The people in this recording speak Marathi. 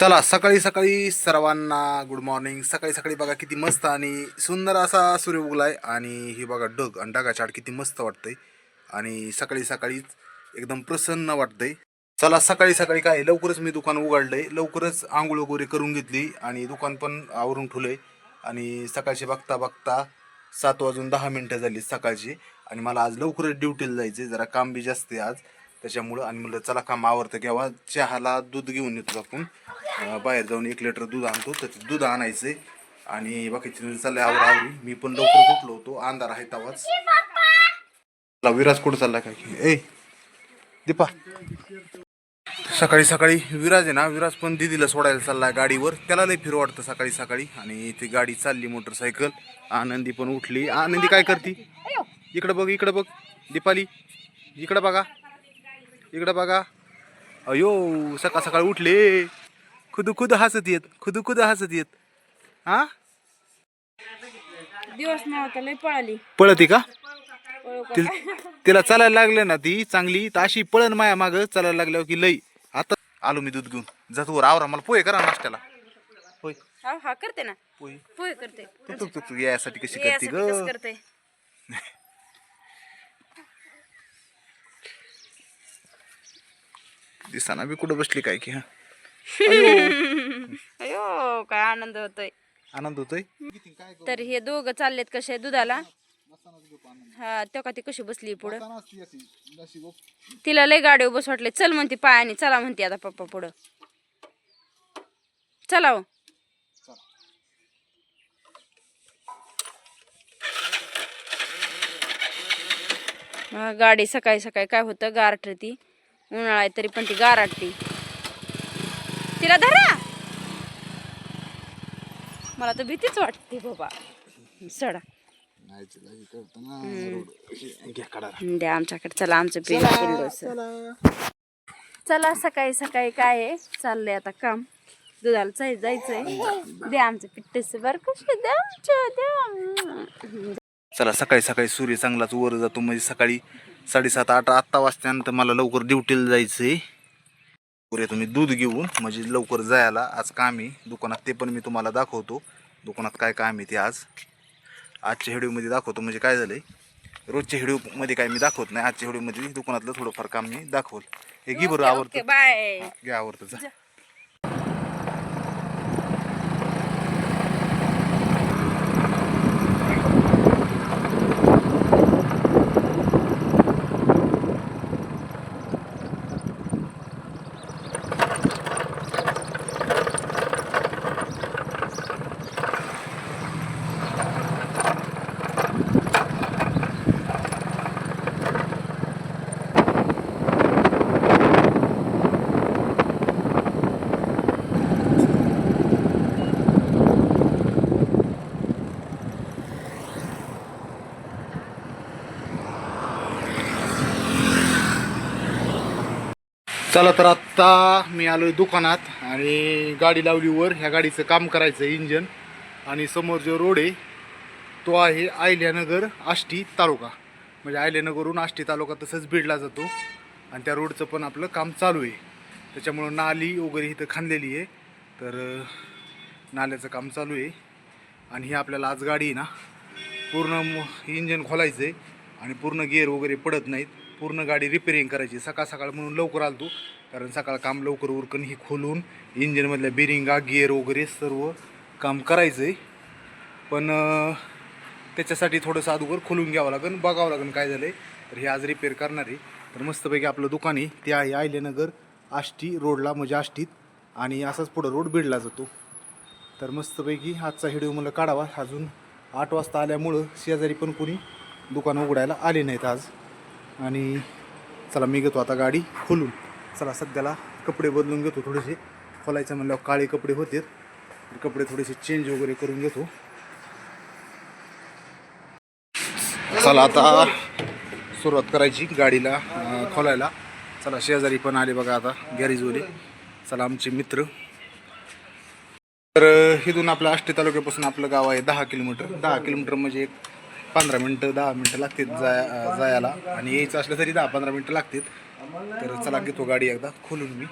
चला सकाळी सकाळी सर्वांना गुड मॉर्निंग। सकाळी सकाळी बघा किती मस्त आणि सुंदर असा सूर्य उगलाय आणि ही बघा ढग आणि ढगाच्या आड किती मस्त वाटतंय आणि सकाळी सकाळीच एकदम प्रसन्न वाटतंय। चला सकाळी सकाळी काय लवकरच मी दुकान उघडलंय, लवकरच आंघोळ वगैरे करून घेतली आणि दुकान पण आवरून ठेवलंय आणि सकाळची बघता बघता 7:10 झाली सकाळची आणि मला आज लवकरच ड्युटीला जायचं, जरा काम बी जास्त आहे आज त्याच्यामुळं। आणि म्हणलं चला काम आवरतं घ्यावा, चहाला दूध घेऊन येतो आपण, बाहेर जाऊन 1 लिटर दूध आणतो, तर दूध आणायचंय आणि बाकीचे चाललंय आवरावरी। मी पण लवकर उठलो होतो, अंधार आहे तवाच। विराज कुठं चालला काय ए दीपा? सकाळी सकाळी विराज आहे ना, विराज पण दीदीला सोडायला चाललाय गाडीवर, त्याला लय फिर वाटतं सकाळी सकाळी। आणि ती गाडी चालली मोटरसायकल, आनंदी पण उठली। आनंदी काय करती? इकडे बघ इकडे बघ दीपाली, इकडे बघा इकडे बघा। अयो सकाळ सकाळ उठले, खुद खुद हसत येत, खुद खुद हसत येत। हा दिवस नव्हता लय पळाली, पळती का? तिला चालायला लागलं ना ती चांगली, तर अशी पळण माया माग चालायला लागल्यावर की लई। आता आलो मी दूध घेऊन, जातो वर आवरा, मला पोहे करा नाश्त्याला। होय हा हा करते ना, पोहे पोहे करते। तू यासाठी कशी करते ग? करते दिसाना बी कुठं बसली काय की? हा अयो काय आनंद होतोय, आनंद होतोय। तर हे दोघं चाललेत कसे दुधाला। हा तो का ती कशी बसली पुढं, तिला लय गाडीवर बस वाटले, चल म्हणते पायाने, चला म्हणते आता पप्पा पुढं, चला हो। गाडी सकाळी सकाळी काय होतं, गारठती, उन्हाळा आहे तरी पण ती गारटती। तिला धरा, मला तर भीतीच वाटते बाबा, सडा द्या आमच्याकडे। चला आमचं पिल्लू, चला सकाळी सकाळी काय आहे चाललंय आता काम, दुधाला जायचंय, द्या आमचं पिट्टस बर कशी द्या। चला सकाळी सकाळी सूर्य चांगलाच वर जातो, म्हणजे सकाळी 7:30-8 आत्ता वाजल्यानंतर मला लवकर ड्युटीला जायचंय। पुरे तुम्ही दूध घेऊन म्हणजे लवकर जायला आज काम आहे दुकानात, ते पण मी तुम्हाला दाखवतो दुकानात काय काम आहे ते आजच्या व्हिडिओमध्ये दाखवतो। म्हणजे काय झालंय, रोजच्या व्हिडिओमध्ये काय मी दाखवत नाही, आजच्या व्हिडिओमध्ये दुकानातलं थोडंफार काम मी दाखवल। हे घे बरं, आवडतं बाय, घे, आवडतं जा। चला तर आत्ता मी आलोय दुकानात आणि गाडी लावली वर, ह्या गाडीचं काम करायचं इंजन। आणि समोर जो रोड आहे तो आहे अहिल्यानगर आष्टी तालुका, म्हणजे अहिल्यानगरहून आष्टी तालुका तसंच बीडला जातो आणि त्या रोडचं पण आपलं काम चालू आहे, त्याच्यामुळं नाली वगैरे इथं खांदलेली आहे, तर नाल्याचं काम चालू आहे। आणि ही आपल्याला आज गाडी आहे ना पूर्ण इंजन खोलायचं आहे आणि पूर्ण गिअर वगैरे पडत नाहीत, पूर्ण गाडी रिपेरिंग करायची। सकाळ सकाळ म्हणून लवकर आलतो, कारण सकाळ काम लवकर उरकून ही खोलून इंजनमधल्या बिरिंगा गिअर वगैरे सर्व काम करायचं आहे। पण त्याच्यासाठी थोडंसं अगोदर खोलून घ्यावं लागेल, बघावं लागेल काय झालं आहे, तर हे आज रिपेअर करणार आहे। तर मस्तपैकी आपलं दुकान आहे ते आहे अहिल्यानगर आष्टी रोडला, म्हणजे आष्टीत, आणि असाच पुढं रोड बीडला जातो। तर मस्तपैकी आजचा व्हिडिओ मला काढावा, अजून 8 वाजता आल्यामुळं शेजारी पण कोणी दुकान उघडायला आले नाहीत आज। आणि चला मी घेतो आता गाडी खोलून, चला सध्याला कपडे बदलून घेतो, थोडेसे खोलायचं म्हणल्यावर काळे कपडे होते, कपडे थोडेसे चेंज वगैरे करून घेतो। चला आता सुरुवात करायची गाडीला खोलायला। चला शेजारी पण आले बघा आता गॅरेजवाले, चला आमचे मित्र। तर इथून आपलं आष्टी तालुक्यापासून आपलं गाव आहे 10 किलोमीटर, 10 किलोमीटर म्हणजे 15 मिनटं 10 मिनटं लागतात जायला, आणि यायचं असलं तरी 10-15 मिनटं लागतात। तर चला घेतो गाडी एकदा खोलून मी।